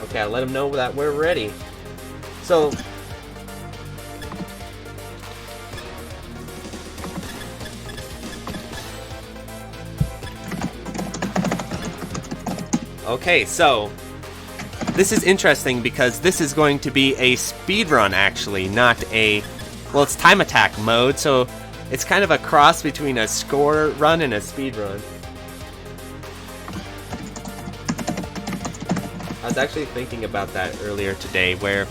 Okay, I'll let him know that we're ready. So... Okay, so... This is interesting because this is going to be a speedrun, actually, not a... Well, it's time attack mode, so it's kind of a cross between a score run and a speedrun. I was actually thinking about that earlier today, where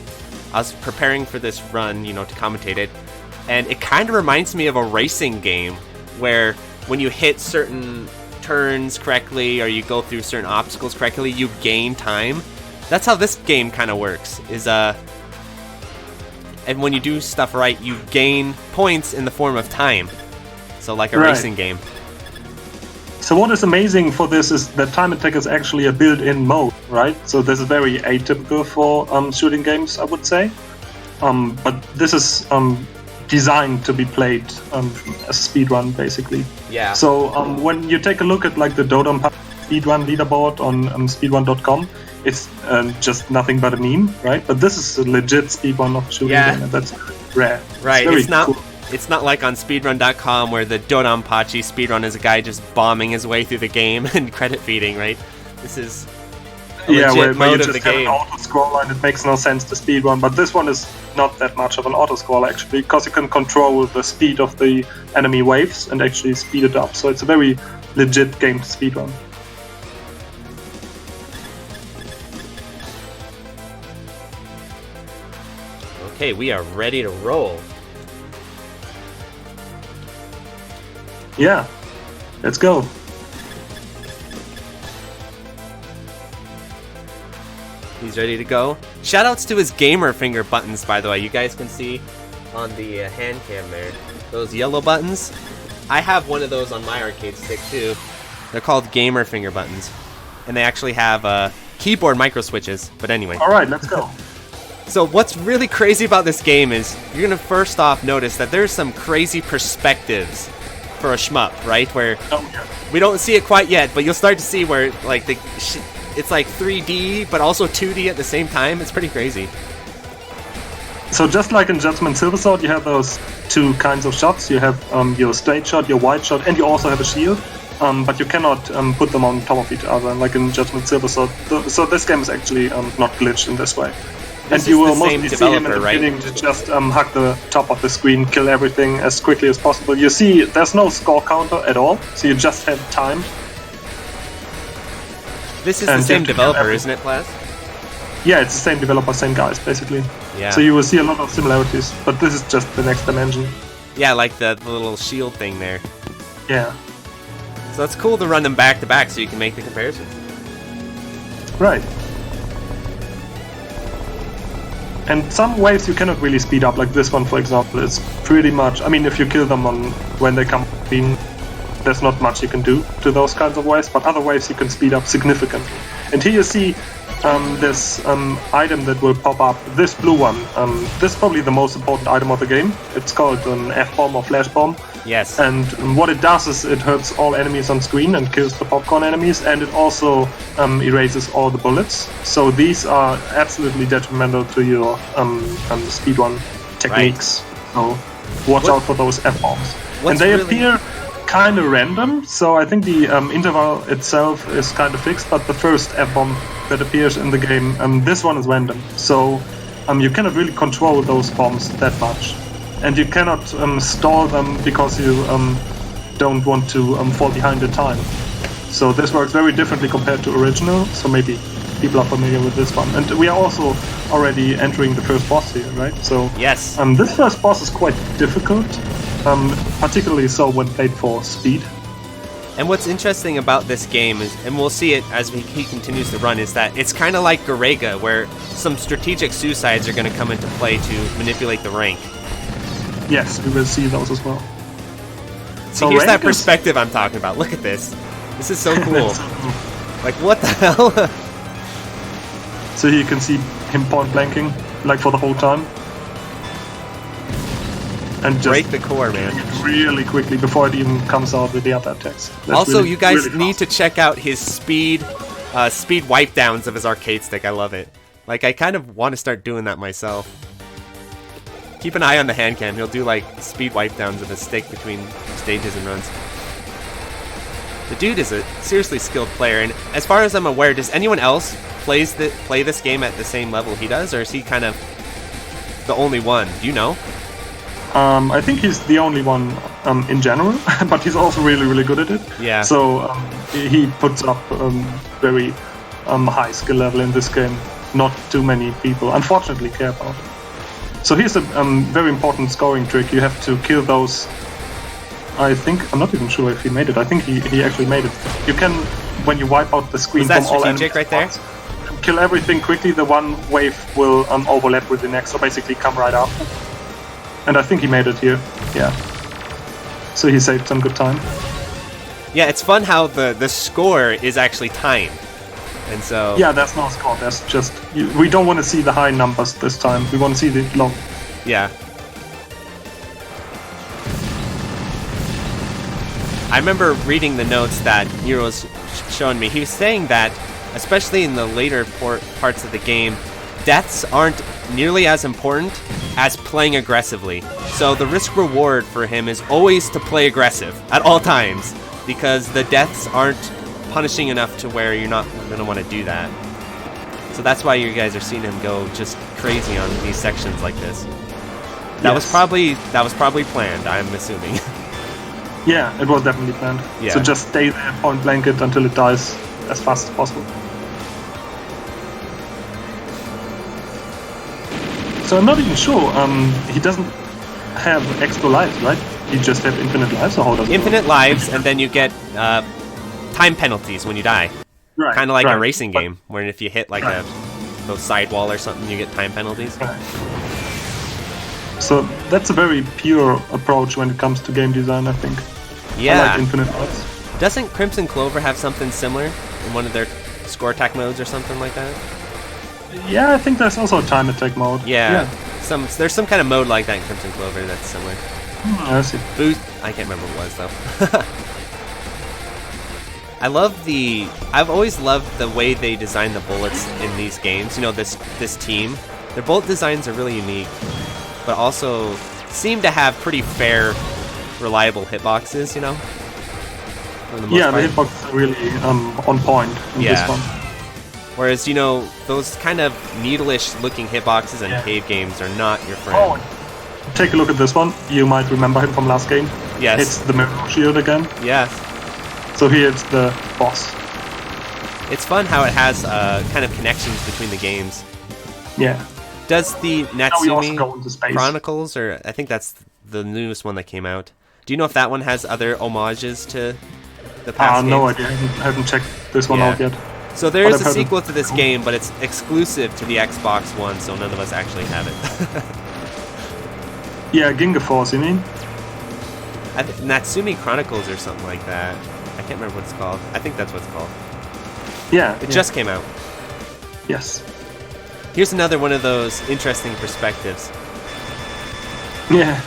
I was preparing for this run, you know, to commentate it, and it kind of reminds me of a racing game, where when you hit certain turns correctly, or you go through certain obstacles correctly, you gain time. That's how this game kind of works, and when you do stuff right, you gain points in the form of time. So like a racing game. So what is amazing for this is that time attack is actually a built-in mode, right? So this is very atypical for shooting games, I would say. But this is designed to be played as a speedrun, basically. Yeah. So when you take a look at like the Dodom speedrun leaderboard on speedrun.com, it's just nothing but a meme, right? But this is a legit speedrun of a shooting game, and that's rare. Right, it's not cool. It's not like on speedrun.com where the Dodonpachi speedrun is a guy just bombing his way through the game and credit feeding, right? This is a legit mode of the game. An auto scroller, and it makes no sense to speedrun, but this one is not that much of an auto scroller actually, because you can control the speed of the enemy waves and actually speed it up. So it's a very legit game to speedrun. Okay, we are ready to roll. Yeah, let's go. He's ready to go. Shoutouts to his gamer finger buttons, by the way. You guys can see on the hand cam there. Those yellow buttons. I have one of those on my arcade stick too. They're called gamer finger buttons. And they actually have keyboard micro switches. But anyway. Alright, let's go. So what's really crazy about this game is you're going to first off notice that there's some crazy perspectives for a shmup, right? Where we don't see it quite yet, but you'll start to see where like it's like 3D but also 2D at the same time. It's pretty crazy. So just like in Judgment Silver Sword, you have those two kinds of shots. You have your straight shot, your wide shot, and you also have a shield. But you cannot put them on top of each other, like in Judgment Silver Sword. So this game is actually not glitched in this way. This and you will mostly see see him at the beginning to just hug the top of the screen, kill everything as quickly as possible. You see, there's no score counter at all, so you just have time. This is the same developer, isn't it, Plas? Yeah, it's the same developer, same guys, basically. Yeah. So you will see a lot of similarities, but this is just the next dimension. Yeah, like the little shield thing there. Yeah. So it's cool to run them back to back so you can make the comparisons. Right. And some waves you cannot really speed up, like this one, for example. It's pretty much... I mean, if you kill them when they come in, there's not much you can do to those kinds of waves, but other waves you can speed up significantly. And here you see this item that will pop up, this blue one. This is probably the most important item of the game. It's called an F-bomb or flash bomb. Yes. And what it does is it hurts all enemies on screen and kills the popcorn enemies, and it also erases all the bullets. So these are absolutely detrimental to your speedrun techniques. Right. So watch out for those F-bombs. And they appear kind of random, so I think the interval itself is kind of fixed, but the first F-bomb that appears in the game, this one is random. So you cannot really control those bombs that much. And you cannot stall them because you don't want to fall behind the time. So this works very differently compared to original, so maybe people are familiar with this one. And we are also already entering the first boss here, right? So yes. This first boss is quite difficult, particularly so when played for speed. And what's interesting about this game is, and we'll see it as he continues to run, is that it's kind of like Garega, where some strategic suicides are going to come into play to manipulate the rank. Yes, we will see those as well. So here's that perspective I'm talking about. Look at this. This is so cool. Like, what the hell? So here you can see him point blanking, like for the whole time. And just break the core, man. Really quickly before it even comes out with the other attacks. That's also, really, you guys really need to check out his speed wipe downs of his arcade stick. I love it. Like, I kind of want to start doing that myself. Keep an eye on the hand cam. He'll do, like, speed wipe downs with a stick between stages and runs. The dude is a seriously skilled player, and as far as I'm aware, does anyone else play this game at the same level he does, or is he kind of the only one? Do you know? I think he's the only one in general, but he's also really, really good at it. Yeah. So he puts up very high skill level in this game. Not too many people, unfortunately, care about it. So here's a very important scoring trick. You have to kill those. I think, I'm not even sure if he made it. I think he actually made it. You can, when you wipe out the screen from all enemies right there? Kill everything quickly, the one wave will overlap with the next, so basically come right after. And I think he made it here, yeah. So he saved some good time. Yeah, it's fun how the score is actually timed. And so... Yeah, that's not a score, that's just... we don't want to see the high numbers this time, we want to see the low. Yeah. I remember reading the notes that Eero's showing me. He was saying that, especially in the later parts of the game, deaths aren't nearly as important as playing aggressively. So the risk-reward for him is always to play aggressive at all times, because the deaths aren't punishing enough to where you're not going to want to do that. So that's why you guys are seeing him go just crazy on these sections like this. That was probably planned, I'm assuming. Yeah, it was definitely planned. Yeah. So just stay there, point blank it until it dies as fast as possible. So I'm not even sure. He doesn't have extra lives, right? He just have infinite lives, or how does it Infinite work? lives, and then you get time penalties when you die. Right, kind of like right. a racing game, where if you hit like a sidewall or something, you get time penalties. Right. So that's a very pure approach when it comes to game design, I think. Yeah. I like infinite lives. Doesn't Crimson Clover have something similar in one of their score attack modes or something like that? Yeah, I think there's also a time attack mode. Yeah. There's some kind of mode like that in Crimson Clover that's similar. I see. Boost. I can't remember what it was though. I've always loved the way they design the bullets in these games. You know, this team, their bullet designs are really unique, but also seem to have pretty fair, reliable hitboxes. You know. For the most part. The hitbox are really on point in this one. Whereas, you know, those kind of needle-ish looking hitboxes in cave games are not your friend. Oh, take a look at this one. You might remember him from last game. Yes. It's the mirror shield again. Yes. So here it's the boss. It's fun how it has kind of connections between the games. Yeah. Does the Natsumi go into space. Chronicles, or I think that's the newest one that came out. Do you know if that one has other homages to the past games? No idea. I haven't checked this one out yet. So there is a sequel to this game, but it's exclusive to the Xbox One, so none of us actually have it. Yeah, Ginga Force, you mean? Natsumi Chronicles or something like that. I can't remember what it's called. I think that's what it's called. Yeah. It just came out. Yes. Here's another one of those interesting perspectives. Yeah.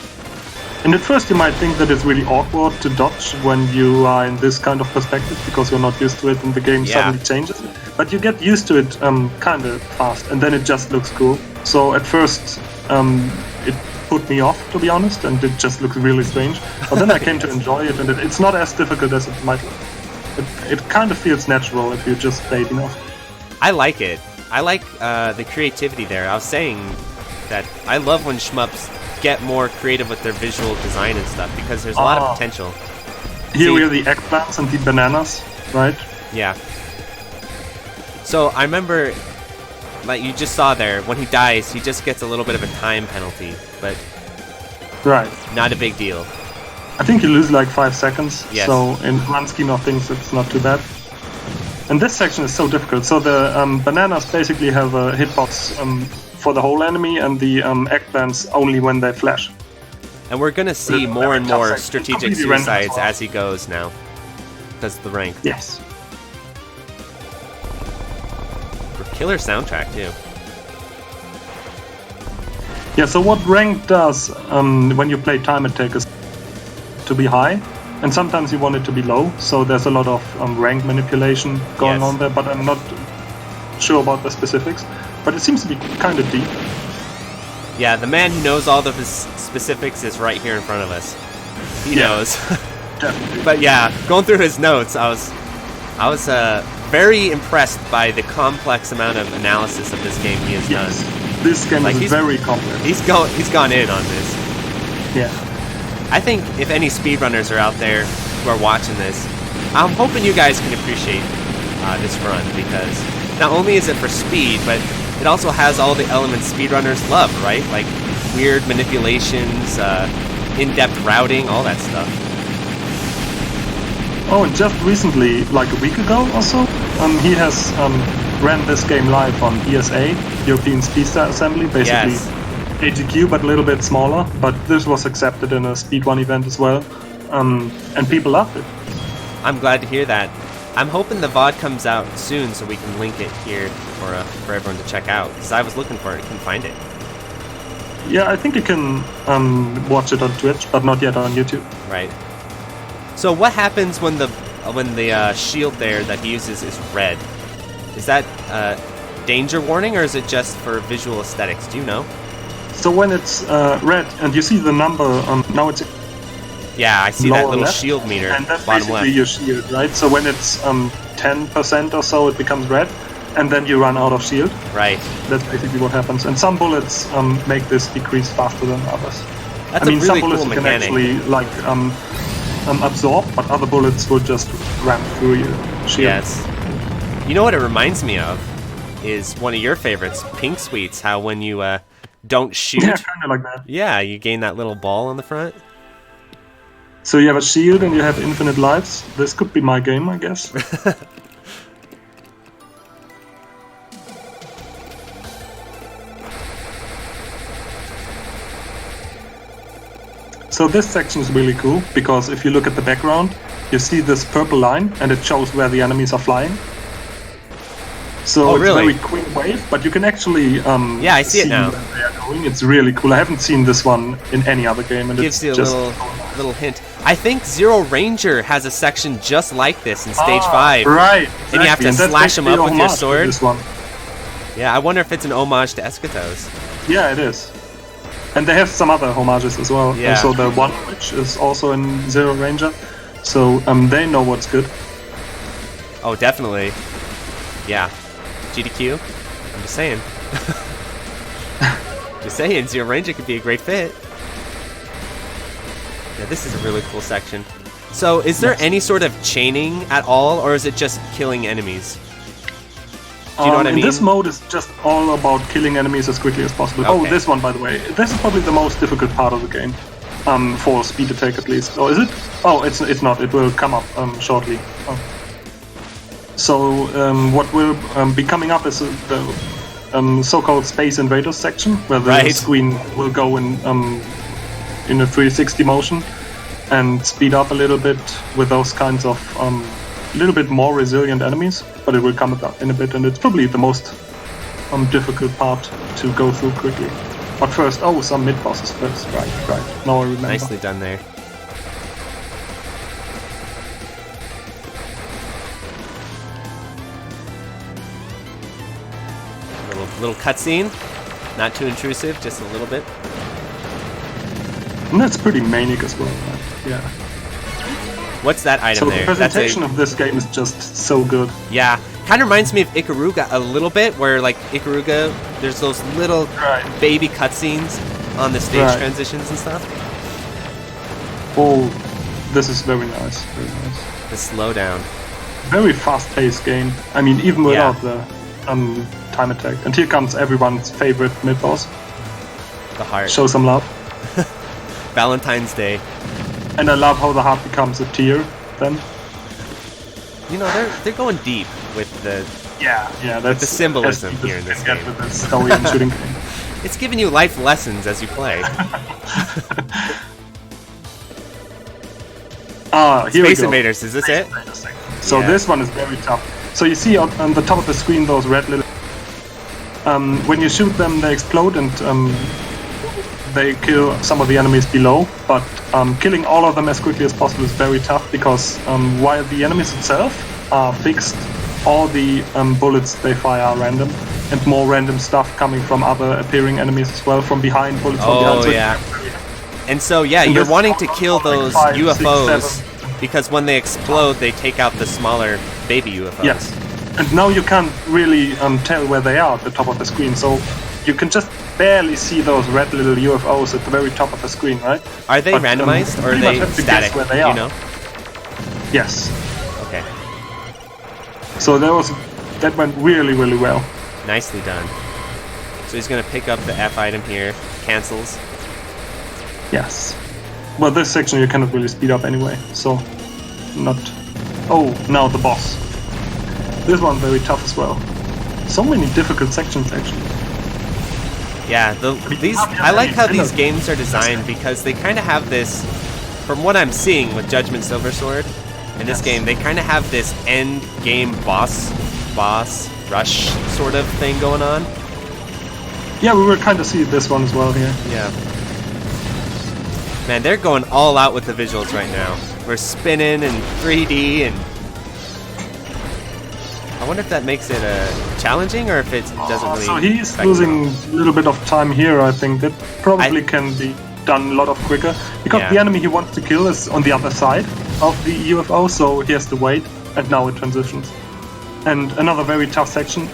And at first you might think that it's really awkward to dodge when you are in this kind of perspective because you're not used to it and the game suddenly changes. But you get used to it kind of fast and then it just looks cool. So at first it put me off, to be honest, and it just looks really strange. But then I came to enjoy it and it's not as difficult as it might look. It kind of feels natural if you just play it enough. I like it. I like the creativity there. I was saying that I love when shmups get more creative with their visual design and stuff because there's a lot of potential. Here we have the eggplants and the bananas, right? Yeah. So I remember, like you just saw there, when he dies, he just gets a little bit of a time penalty, but not a big deal. I think you lose like 5 seconds, yes. So in one scheme of things it's not too bad. And this section is so difficult. So the bananas basically have a hitbox for the whole enemy, and the eggplants only when they flash. And we're gonna see more and more strategic suicides as he goes now, because of the rank. Yes. Killer soundtrack too. Yeah. So what rank does when you play time attack is to be high, and sometimes you want it to be low. So there's a lot of rank manipulation going on there, but I'm not sure about the specifics, but it seems to be kind of deep. Yeah, the man who knows all the specifics is right here in front of us. He knows. Definitely. But yeah, going through his notes, I was very impressed by the complex amount of analysis of this game he has done. This game is very complex. He's gone in on this. Yeah. I think if any speedrunners are out there who are watching this, I'm hoping you guys can appreciate this run, because not only is it for speed, but it also has all the elements speedrunners love, right? Like weird manipulations, in-depth routing, all that stuff. Oh, and just recently, like a week ago or so, he has ran this game live on ESA, European Speedster Assembly, basically AGQ, but a little bit smaller. But this was accepted in a speedrun event as well, and people loved it. I'm glad to hear that. I'm hoping the VOD comes out soon so we can link it here for everyone to check out, because I was looking for it, couldn't find it. Yeah, I think you can watch it on Twitch, but not yet on YouTube. Right. So what happens when the shield there that he uses is red? Is that danger warning, or is it just for visual aesthetics? Do you know? So when it's red and you see the number, now it's yeah, I see that little left, shield meter, and that's bottom basically left. your shield, right? So when it's 10% or so, it becomes red, and then you run out of shield. Right. That's basically what happens. And some bullets make this decrease faster than others. That's I mean, a really some bullets cool you can mechanic. actually like absorb, but other bullets will just ram through your shield. Yes. You know what it reminds me of is one of your favorites, Pink Sweets. How when you don't shoot, Yeah, kind of like that. yeah, you gain that little ball on the front. So you have a shield and you have infinite lives. This could be my game, I guess. So this section is really cool, because if you look at the background, you see this purple line, and it shows where the enemies are flying. So it's a very quick wave, but you can actually yeah, I see it now. Where they are going. It's really cool. I haven't seen this one in any other game, and Gives it's you a just little hint. I think Zero Ranger has a section just like this in Stage 5. Right, exactly. And you have to slash them up with your sword. This one. Yeah, I wonder if it's an homage to Eschatos. Yeah, it is. And they have some other homages as well. Yeah. So the one which is also in Zero Ranger. So they know what's good. Oh, definitely. Yeah. GDQ. I'm just saying. Just saying, Zero Ranger could be a great fit. Yeah, this is a really cool section. So, is there any sort of chaining at all, or is it just killing enemies? Do you know what I mean? This mode is just all about killing enemies as quickly as possible. Okay. Oh, this one, by the way. This is probably the most difficult part of the game. For speed attack, at least. Or is it? Oh, it's not. It will come up shortly. Oh. So, what will be coming up is the so-called Space Invaders section, where the screen will go in a 360 motion and speed up a little bit with those kinds of a little bit more resilient enemies, but it will come up in a bit, and it's probably the most difficult part to go through quickly. But first, some mid-bosses first, right. Now I remember. Nicely done there. Little cutscene, not too intrusive, just a little bit. And that's pretty manic as well, right? Yeah. What's that item so there? The presentation of this game is just so good. Yeah, kind of reminds me of Ikaruga a little bit, where like Ikaruga, there's those little baby cutscenes on the stage transitions and stuff. Oh, this is very nice, very nice. The slowdown. Very fast-paced game. I mean, even without the time attack. And here comes everyone's favorite mid-boss. The heart. Show some love. Valentine's Day. And I love how the heart becomes a tear then. You know, they're going deep with the that's the symbolism here in this game. With the story and shooting game. It's giving you life lessons as you play. Here Space we go. Invaders, is this it? So this one is very tough. So you see on the top of the screen those red little... when you shoot them, they explode and they kill some of the enemies below. But killing all of them as quickly as possible is very tough, because while the enemies itself are fixed all the bullets they fire are random, and more random stuff coming from other appearing enemies as well, from behind, bullets from behind. Oh, So yeah. And so, yeah, And you're this wanting to is kill like those 5, 6, UFOs 7. because when they explode, they take out the smaller baby UFOs. Yes. And now you can't really tell where they are at the top of the screen, so you can just barely see those red little UFOs at the very top of the screen, right? Are they randomized or are pretty much they have to static? guess where they You are. know? Yes. Okay. So that went really, really well. Nicely done. So he's going to pick up the F item here. Cancels. Yes. Well, this section you cannot really speed up anyway, so not... Oh, now the boss. This one very tough as well. So many difficult sections, actually. Yeah, I like how these games are designed because they kind of have this, from what I'm seeing with Judgment Silver Sword, in this game, they kind of have this end game boss rush sort of thing going on. Yeah, we will kind of see this one as well here. Yeah. Man, they're going all out with the visuals right now. We're spinning and 3D and... I wonder if that makes it challenging or if it doesn't really... So he's affect losing it a little bit of time here, I think. That probably can be done a lot of quicker. Because the enemy he wants to kill is on the other side of the UFO, so he has to wait. And now it transitions. And another very tough section.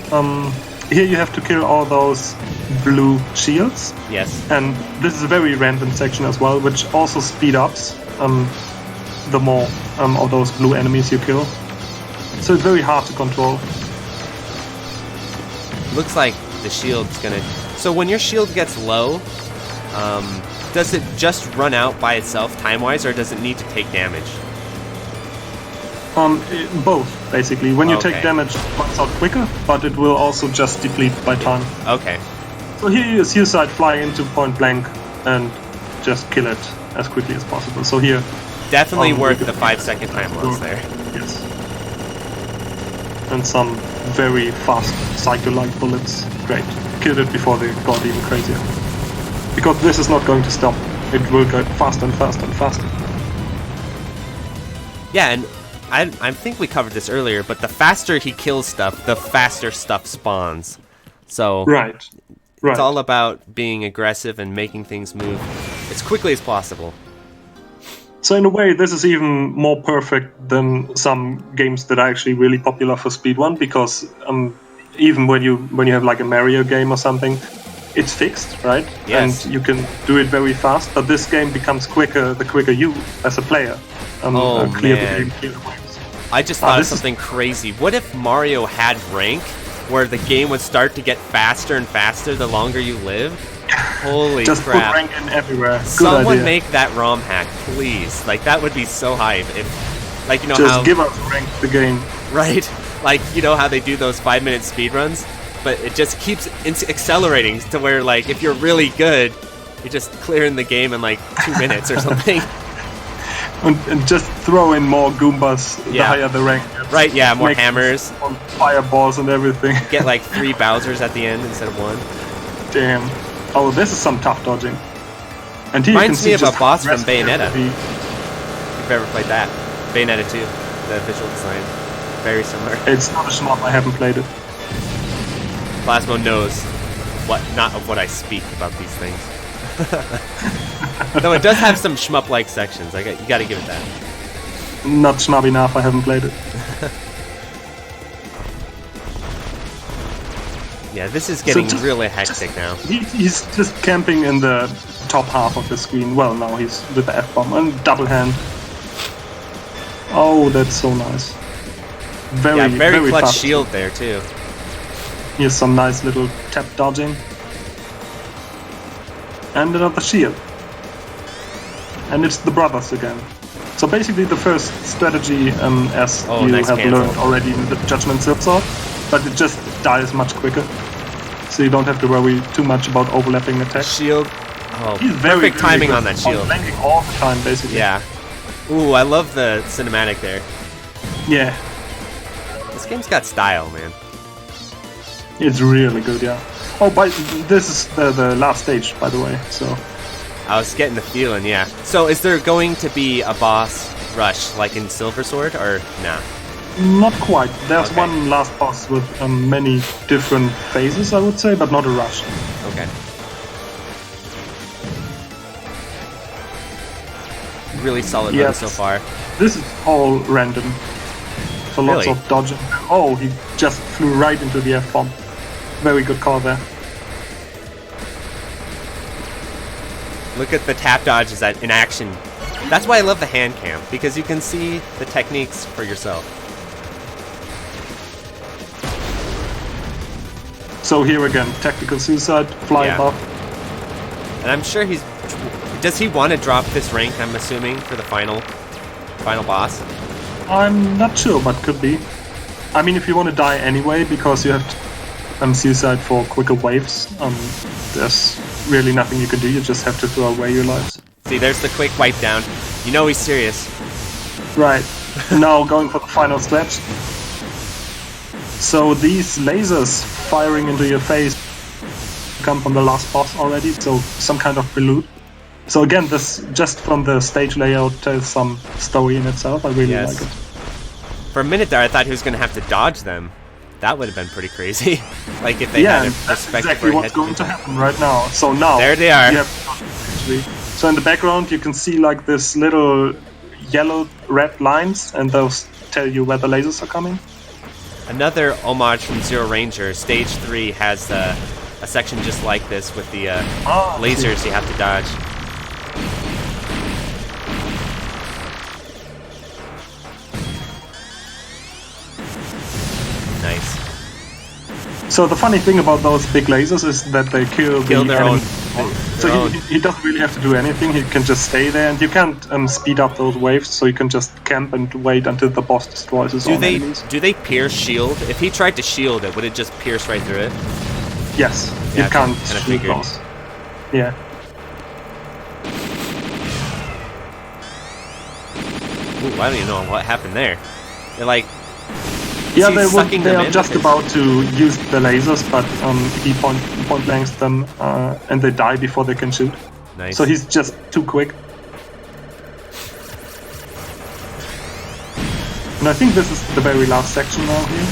Here you have to kill all those blue shields. Yes. And this is a very random section as well, which also speed ups the more of those blue enemies you kill. So it's very hard to control. Looks like the shield's gonna... So when your shield gets low, does it just run out by itself time-wise, or does it need to take damage? Both, basically. When you take damage, it runs out quicker, but it will also just deplete by time. Okay. So here you suicide fly into point blank and just kill it as quickly as possible. So here... Definitely worth the 5-second time loss there. Yes. And some very fast psycho-like bullets. Great. Killed it before they got even crazier. Because this is not going to stop. It will go faster and faster and faster. Yeah, and I think we covered this earlier, but the faster he kills stuff, the faster stuff spawns. So Right. It's all about being aggressive and making things move as quickly as possible. So in a way, this is even more perfect than some games that are actually really popular for speedrun, because even when you have like a Mario game or something, it's fixed, right? Yes. And you can do it very fast, but this game becomes quicker the quicker you, as a player, clear the game, clear the waves. I just thought of something crazy. What if Mario had rank, where the game would start to get faster and faster the longer you lived? Holy just crap. Put rank in everywhere. Good Someone idea. make that ROM hack, please. Like, that would be so hype. If, like, you know just how... give us rank the game. Right? Like, you know how they do those 5-minute speedruns? But it just keeps accelerating to where, like, if you're really good, you're just clearing the game in, like, 2 minutes or something. And just throw in more Goombas the higher the rank gets. Right, yeah, more hammers. Fireballs and everything. Get, like, 3 Bowsers at the end instead of 1. Damn. Oh, this is some tough dodging. And here Reminds me of a boss from Bayonetta. Bayonetta. If you've ever played that. Bayonetta 2. The visual design. Very similar. It's not a shmup, I haven't played it. Plasmo knows not of what I speak about these things. Though it does have some shmup-like sections. You gotta give it that. Not shmup enough, I haven't played it. Yeah, this is getting really hectic now. He's just camping in the top half of the screen. Well, now he's with the F-bomb and double hand. Oh, that's so nice. Very clutch fast shield there too. Here's some nice little tap dodging. And another shield. And it's the brothers again. So basically the first strategy, as you nice have cancel. learned already in the Judgment Silver Sword, but it just dies much quicker. So you don't have to worry too much about overlapping attacks. Shield. Oh, He's perfect timing on that shield. Flanking all the time, basically. Yeah. Ooh, I love the cinematic there. Yeah. This game's got style, man. It's really good, yeah. Oh, but this is the last stage, by the way, so... I was getting the feeling, yeah. So is there going to be a boss rush like in Silver Sword, or nah? Not quite. There's Okay. one last boss with many different phases, I would say, but not a rush. Okay. Really solid run Yes. so far. This is all random. So lots Really? of dodging. Oh, he just flew right into the F-bomb. Very good call there. Look at the tap dodges in action. That's why I love the hand cam, because you can see the techniques for yourself. So here again, tactical suicide, fly Yeah. above. And I'm sure he's... Does he want to drop this rank, I'm assuming, for the final boss? I'm not sure, but could be. I mean, if you want to die anyway, because you have suicide for quicker waves, there's really nothing you can do. You just have to throw away your lives. See, there's the quick wipe down. You know he's serious. Right. Now going for the final stretch. So these lasers firing into your face come from the last boss already, so some kind of prelude. So again, this just from the stage layout tells some story in itself. I really Yes. like it. For a minute there, I thought he was going to have to dodge them. That would have been pretty crazy. Like if they Yeah, had and a that's respect exactly for what's head. going to happen right now. So now There they are. you have actually. So in the background, you can see like this little yellow, red lines, and those tell you where the lasers are coming. Another homage from Zero Ranger. Stage 3 has a section just like this with the lasers you have to dodge. Nice. So the funny thing about those big lasers is that they kill Kill the their enemy. own. So he doesn't really have to do anything. He can just stay there, and you can't speed up those waves. So you can just camp and wait until the boss destroys his own enemies. Do they pierce shield? If he tried to shield it, would it just pierce right through it? Yes, Yeah, you can't kinda shoot figured. those. Yeah. Ooh, I don't even know what happened there. They're like, Yeah, he they sucking them are in just because- about to use the lasers, but he point blanks them, and they die before they can shoot. nice. So he's just too quick. And I think this is the very last section now here.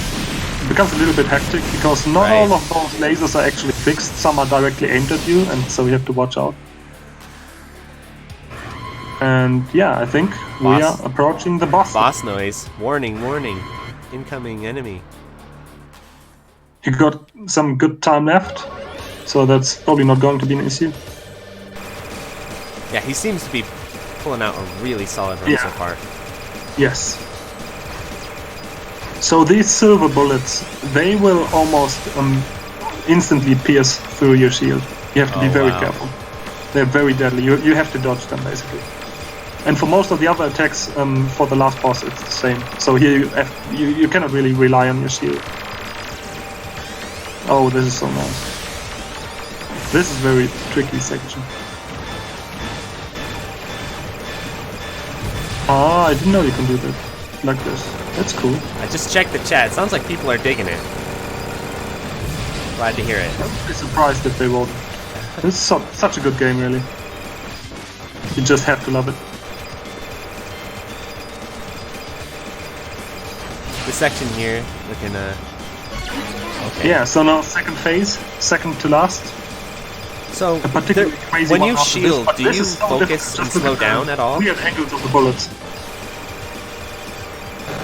It becomes a little bit hectic because not Right. all of those lasers are actually fixed. Some are directly aimed at you, and so you have to watch out. And yeah, I think we Boss. are approaching the boss. Boss noise. Warning, warning. Incoming enemy. You got some good time left, so that's probably not going to be an issue. Yeah, he seems to be pulling out a really solid run Yeah. so far. Yes. So these silver bullets, they will almost instantly pierce through your shield. You have to be Oh, very wow. careful. They're very deadly. You have to dodge them basically. And for most of the other attacks, for the last boss, it's the same. So here you cannot really rely on your shield. Oh, this is so nice. This is very tricky section. Ah, I didn't know you can do that like this. That's cool. I just checked the chat. Sounds like people are digging it. Glad to hear it. I'm surprised if they won't. This is such a good game, really. You just have to love it. The section here, looking okay. Yeah, so now second phase, second to last. So A particularly crazy when one you after this, shield, but do this you is so focus different. and Just look slow at the down at all? Weird angles of the bullets.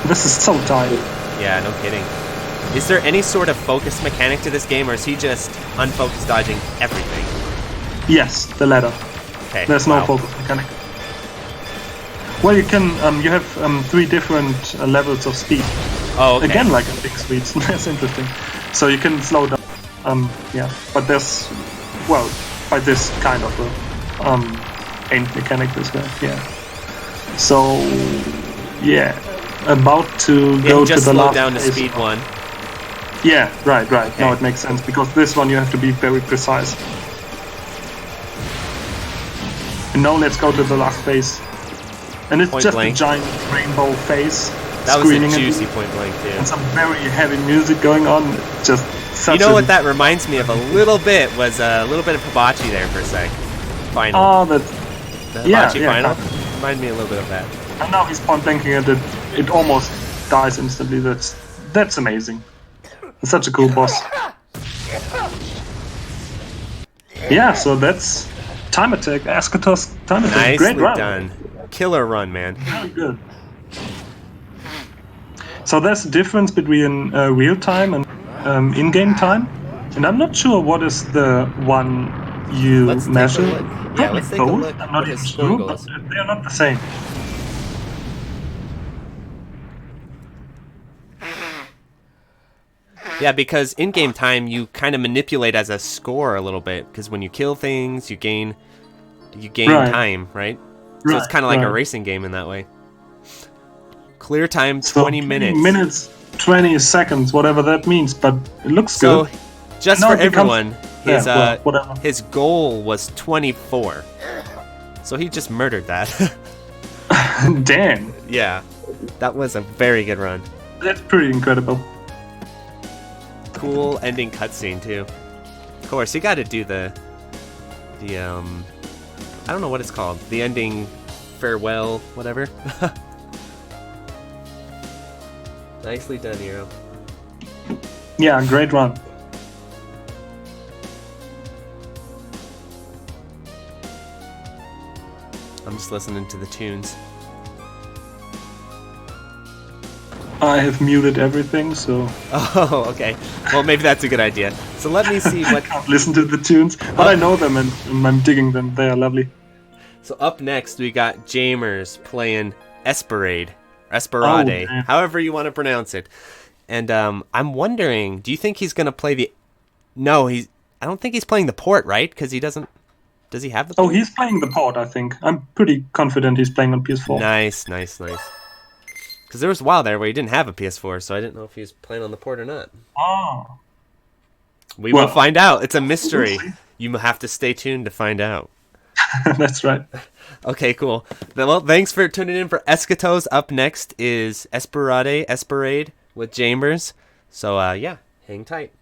This is so tight. Yeah, no kidding. Is there any sort of focus mechanic to this game, or is he just unfocused dodging everything? Yes, the ladder. Okay. There's no wow. focus mechanic. Well, you can. You have 3 different levels of speed. Oh, okay. Again, like in big speeds. That's interesting. So you can slow down. Yeah, but there's, well, by this kind of a aim mechanic this way. Yeah. So yeah, about to Yeah, go he to just the slowed last down to phase. speed 1. Yeah, right. Okay. Now it makes sense because this one you have to be very precise. And now let's go to the last phase. And it's Point just blank. a giant rainbow face That was a screening at you, juicy point blank too. and some very heavy music going on. Just such You know a what that reminds me of a little bit was a little bit of Hibachi there for a sec. Final. Oh, that. The yeah, Hibachi yeah, final kind reminded me a little bit of that. And now he's point blanking at it. It almost dies instantly. That's amazing. It's such a cool boss. Yeah, so that's Time Attack, Eschatos Time Attack. Great Nicely run. done. Killer run, man. Very good. So there's a difference between real time and in-game time, and I'm not sure what is the one you Let's take a measure. look. Yeah, Probably let's take a both. look I'm not what his even score sure, goes. but they are not the same. Yeah, because in-game time you kind of manipulate as a score a little bit, because when you kill things, you gain Right. time, right? So it's kind of like a racing game in that way. Clear time 20 minutes. 20 seconds, whatever that means, but it looks So, good. just Now for it becomes- everyone, his whatever. his goal was 24. So he just murdered that. Damn, Yeah. That was a very good run. that's pretty incredible. Cool ending cutscene too. Of course, you got to do the I don't know what it's called. The ending farewell, whatever. Nicely done, Eero. Yeah, great run. I'm just listening to the tunes. I have muted everything, so Oh, okay. Well, maybe that's a good idea. So let me see I what. can't listen to the tunes, but I know them and I'm digging them. They are lovely. So up next, we got Jamers playing Esperade. Oh, Esperade, man. however you want to pronounce it. And I'm wondering, do you think he's going to play the... No, I don't think he's playing the port, right? Because he doesn't... Does he have the Oh, port? he's playing the port, I think. I'm pretty confident he's playing on PS4. Nice. Because there was a while there where he didn't have a PS4, so I didn't know if he was playing on the port or not. Oh. We Well, will find out. It's a mystery. we'll see. You have to stay tuned to find out. That's right. Okay, cool. Well, thanks for tuning in for Eschatos. Up next is Esperade with Chambers. So, yeah, hang tight.